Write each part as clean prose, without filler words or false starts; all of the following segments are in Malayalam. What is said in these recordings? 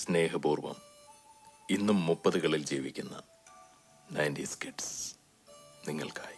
സ്നേഹപൂർവം ഇന്നും 30കളിൽ ജീവിക്കുന്ന 90s കിഡ്സ് നിങ്ങൾക്കായി.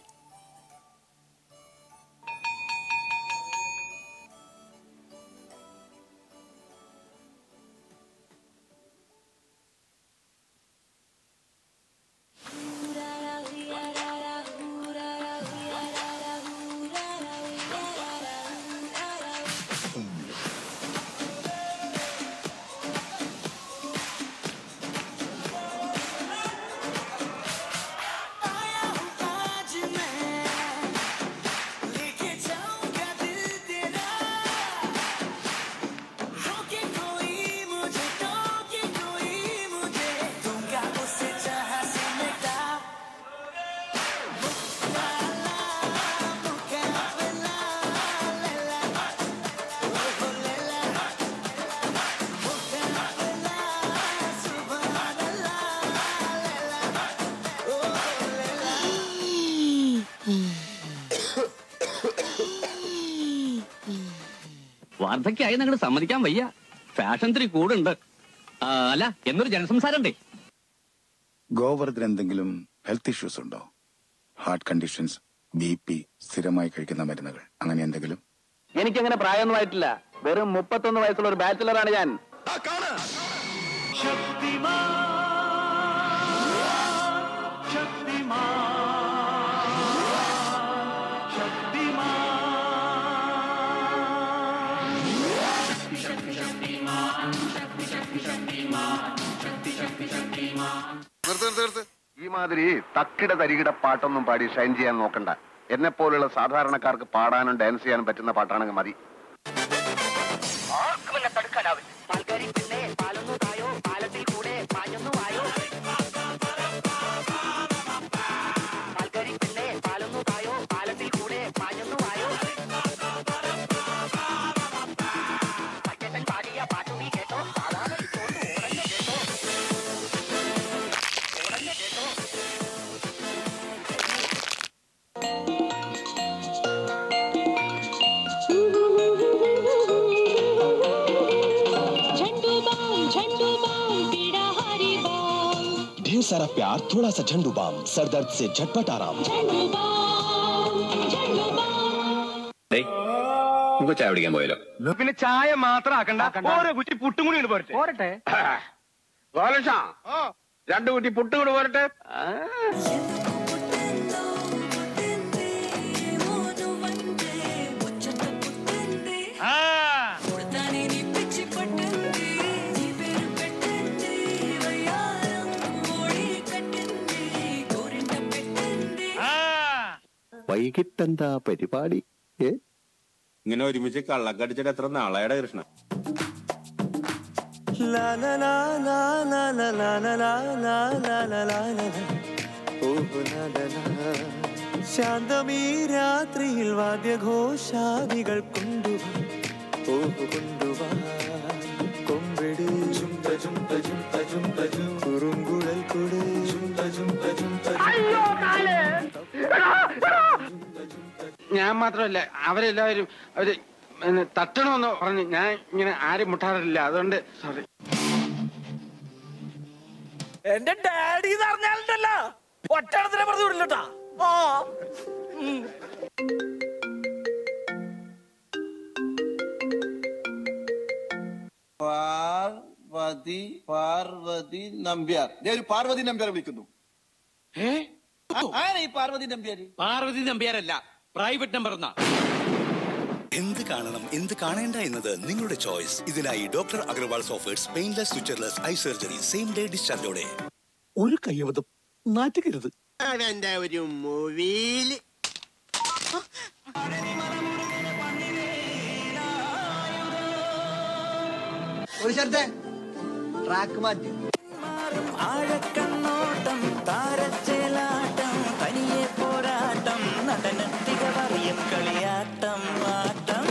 വാർദ്ധക്യായി നിങ്ങൾ സമ്മതിക്കാൻ വയ്യ. ഫാഷൻ ഇത്തിരി കൂടുണ്ട്. അല്ല എന്നൊരു ജനസംസാരണ്ടേ. ഗോവർദ്ധൻ എന്തെങ്കിലും ഹെൽത്ത് ഇഷ്യൂസ് ഉണ്ടോ? ഹാർട്ട് കണ്ടീഷൻസ്, BP, സ്ഥിരമായി കഴിക്കുന്ന മരുന്നുകൾ, അങ്ങനെ എന്തെങ്കിലും? എനിക്കങ്ങനെ പ്രായമൊന്നും ആയിട്ടില്ല. വെറും 31 വയസ്സുള്ള ഒരു ബാച്ചിലറാണ് ഞാൻ. ഈ മാതിരി തക്കിട തരികിട പാട്ടൊന്നും പാടി ഷൈൻ ചെയ്യാൻ നോക്കണ്ട. എന്നെ പോലുള്ള സാധാരണക്കാർക്ക് പാടാനും ഡാൻസ് ചെയ്യാനും പറ്റുന്ന പാട്ടാണെങ്കിൽ മതി. ढेर सारा प्यार, थोड़ा सा झंडू बाम, सर दर्द से झटपट आराम. നമുക്ക് ചായ പിടിക്കാൻ പോയല്ലോ. പിന്നെ ചായ മാത്രം ആക്കണ്ട, ഓരോ കുറ്റി പുട്ടും കൂടി പോരട്ടെ. 2 കുറ്റി പുട്ടും കൂടി പോരട്ടെ. വൈകിട്ടെന്താ പരിപാടി? ഇങ്ങനെ ഒരുമിച്ച് കള്ളക്കടിച്ചിട്ട് എത്ര നാളായടാ കൃഷ്ണ? ശാന്തമീ രാത്രിയിൽ വാദ്യഘോഷാദികൾ കൊണ്ടുവാ കൊമ്പെടി കുറുങ്കുഴൽ കൊട്. ഞാൻ മാത്രമല്ല, അവരെല്ലാവരും അവര് തട്ടണമെന്ന് പറഞ്ഞ് ഞാൻ ഇങ്ങനെ ആരും മുട്ടാറില്ല. അതുകൊണ്ട് സോറി. എന്റെ ഡാഡി പറഞ്ഞാലുണ്ടല്ലോ ഒറ്റടത്തിനെ പറഞ്ഞു വിടില്ലട്ടാ. പാർവതി നമ്പ്യാർ. ഒരു പാർവതി നമ്പ്യാർ വിളിക്കുന്നു. പാർവതി നമ്പ്യാർ? പാർവതി നമ്പ്യാരല്ല, പ്രൈവറ്റ് നമ്പർ. എന്ത് കാണണം, എന്ത് കാണേണ്ട എന്നത് നിങ്ങളുടെ ചോയ്സ്. ഇതിനായി doctor Agarwals offers painless stitchless eye surgery same day ഡിസ്ചാർജോടെ. ഒരു കയ്യബദ്ധം നാറ്റുകരുത്. അവന്റെ ഒരു മൂവിയില് ഒരു ശബ്ദ ട്രാക്ക് മാറ്റി. ആഴക്കണ്ണോട്ടം, താരച്ചേലാട്ടം, തനിയെ പോരാട്ടം, നടനത്തിക പറയും കളിയാട്ടം, ആട്ടം.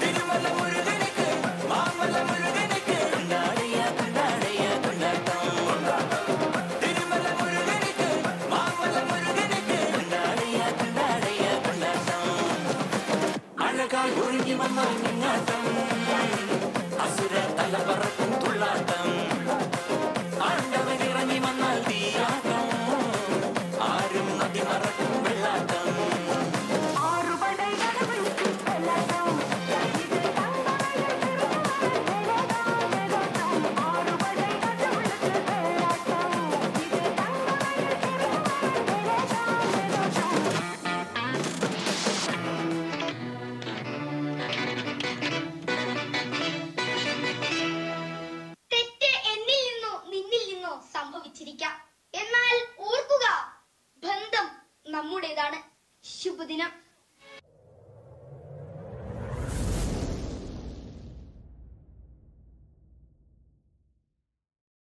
തിരുമല മുരുകനുക്ക്, മാമല മുരുകനുക്ക്, കൊണ്ടാടിയ കൊണ്ടാടിയ കൊണ്ടാട്ടം. തിരുമല മുരുകനുക്ക്, മാമല മുരുകനുക്ക്, കൊണ്ടാടിയ കൊണ്ടാടിയ കൊണ്ടാട്ടം. അഴകാൽ ഒരുങ്ങി വന്ന നിങ്ങാട്ടം, അസുര തല പറക്കും തുള്ളാട്ടം. സുദിനം.